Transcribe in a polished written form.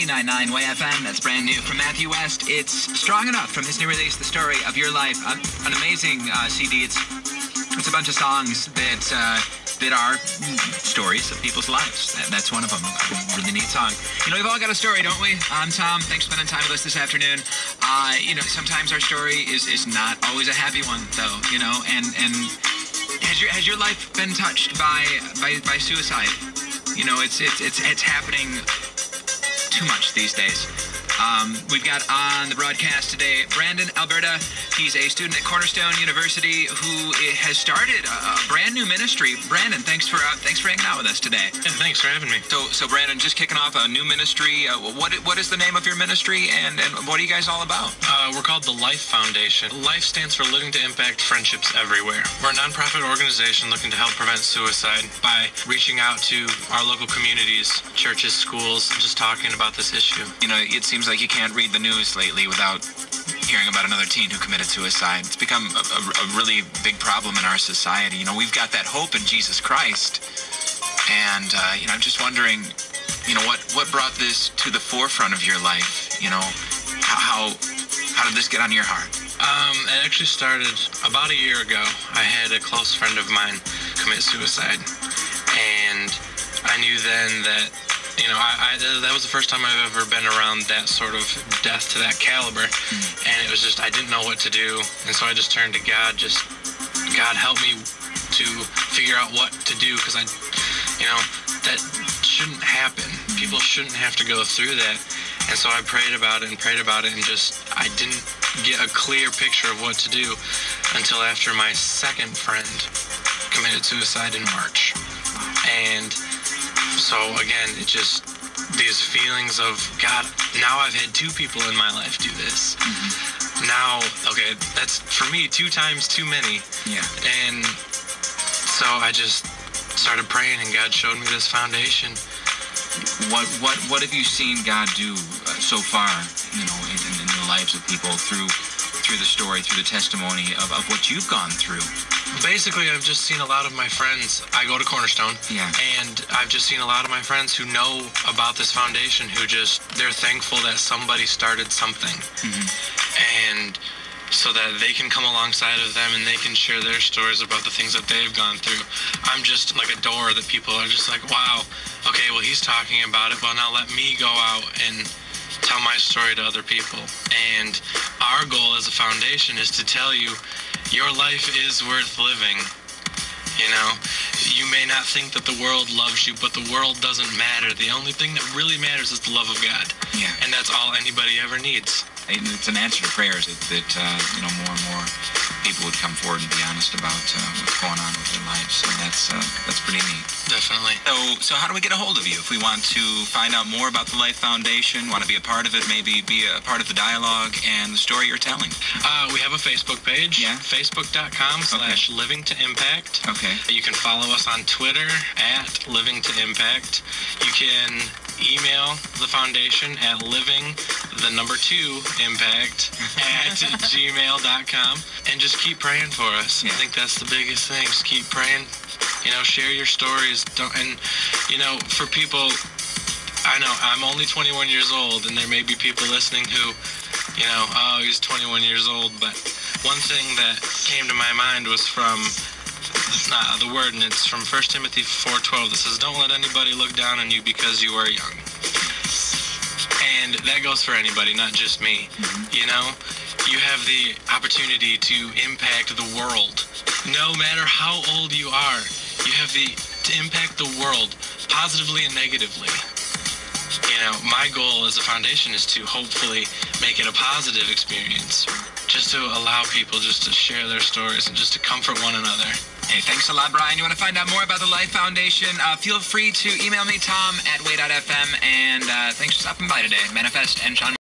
92.9 YFM. That's brand new from Matthew West. It's Strong Enough from his new release, The Story of Your Life. An amazing CD. It's a bunch of songs that are stories of people's lives. That's one of them. A really neat song. You know, we've all got a story, don't we? I'm Tom. Thanks for spending time with us this afternoon. Sometimes our story is not always a happy one, though. You know, and has your life been touched by suicide? You know, it's happening too much these days. We've got on the broadcast today Brandon Alberta. He's a student at Cornerstone University who has started a brand new ministry. Brandon, thanks for hanging out with us today. Yeah, thanks for having me. So Brandon, just kicking off a new ministry. What is the name of your ministry, and what are you guys all about? We're called the Life Foundation. Life stands for Living to Impact Friendships Everywhere. We're a nonprofit organization looking to help prevent suicide by reaching out to our local communities, churches, schools, just talking about this issue. You know, it seems like you can't read the news lately without hearing about another teen who committed suicide. It's become a really big problem in our society. You know, we've got that hope in Jesus Christ. And, I'm just wondering, what brought this to the forefront of your life? You know, how did this get on your heart? It actually started about a year ago. I had a close friend of mine commit suicide. And I knew then that that was the first time I've ever been around that sort of death to that caliber. And it was just, I didn't know what to do. And so I just turned to God, God help me to figure out what to do. Because that shouldn't happen. People shouldn't have to go through that. And so I prayed about it, and I didn't get a clear picture of what to do until after my second friend committed suicide in March. And so again, it just, these feelings of, God, now I've had two people in my life do this. Mm-hmm. Now, okay, that's, for me, 2 times too many. Yeah. And so I just started praying, and God showed me this foundation. What have you seen God do so far, in the lives of people through the story, through the testimony of what you've gone through? Basically, I've just seen a lot of my friends. I go to Cornerstone, and I've just seen a lot of my friends who know about this foundation, who they're thankful that somebody started something. Mm-hmm. And so that they can come alongside of them and they can share their stories about the things that they've gone through. I'm just like a door that people are just like, wow, okay, well, he's talking about it. Well, now let me go out and tell my story to other people. And our goal as a foundation is to tell you, your life is worth living. You may not think that the world loves you, but the world doesn't matter. The only thing that really matters is the love of God. Yeah. And that's all anybody ever needs. It's an answer to prayers that more and more people would come forward and be honest about what's going on with their lives. So that's pretty neat. Definitely. So how do we get a hold of you if we want to find out more about the Life Foundation, want to be a part of it, maybe be a part of the dialogue and the story you're telling? We have a Facebook page. Yeah. Facebook.com/Living to Impact. Okay. You can follow us on Twitter @Living to Impact. You can email the foundation at living2impact@gmail.com, and just keep praying for us. Yeah. I think that's the biggest thing. Just keep praying. Share your stories. For people, I know I'm only 21 years old, and there may be people listening who, he's 21 years old. But one thing that came to my mind was from the word, and it's from 1 Timothy 4:12 that says, don't let anybody look down on you because you are young. And that goes for anybody, not just me. Mm-hmm. You have the opportunity to impact the world. No matter how old you are, you have to impact the world positively and negatively. My goal as a foundation is to hopefully make it a positive experience, just to allow people just to share their stories and just to comfort one another. Hey, thanks a lot, Brian. You want to find out more about the Life Foundation? Feel free to email me, Tom, @way.fm, and thanks for stopping by today. Manifest and Sean.